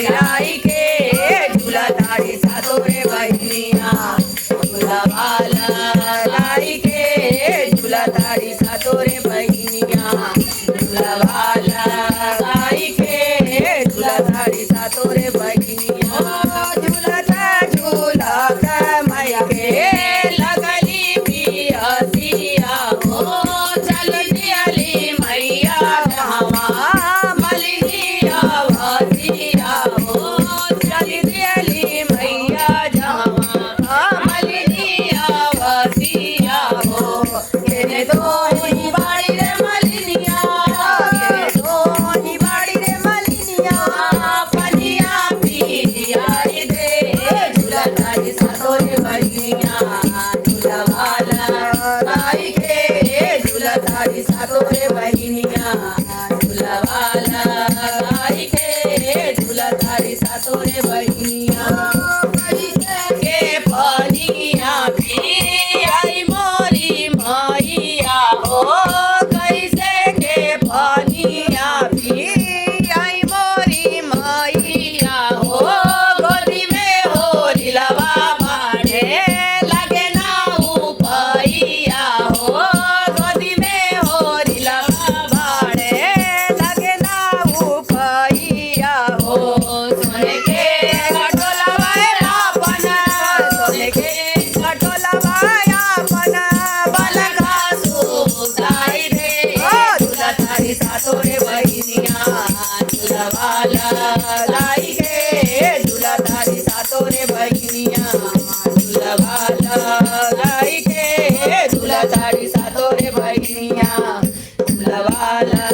लाई के झूला तारी सातो रे बहिनिया झूला वाला लाई के झूला तारी सातो रे बहिनिया झूला वाला लाई के झूला तारी सातो रे बहिनिया झूलता मैया के लगली पियसिया हो चल दियली मैया जहवा मलिनिया भसिया हो चल दियली मैया जहवा मलिनिया भसिया हो केने दोही बाड़ी रे मलिनिया केने दोही बाड़ी रे मलिनिया पनिया पियाई दे झूला तारी सातो रे बहिनिया झूला वाला लाई के झूला तारी सातो रे बहिनिया झूला वाला लाई के झूला तारी सातो रे बहिनिया के पनिया पियाई मोरी मैया हो कैसे के पनिया पियाई मोरी मैया हो गोदी में हो लीलवा बाड़े लगे ना उपैया हो गोदी में हो लीलवा बाड़े लगे ना उपैया हो सोने के खटोलवा अपन सोने के खटोलवा अपन बलगा सुताई दे झूला तारी सातो रे बहिनिया झूला वाला लाई के झूला तारी सातो रे बहिनिया झूला वाला लाई के झूला तारी सातो रे बहिनिया झूला वाला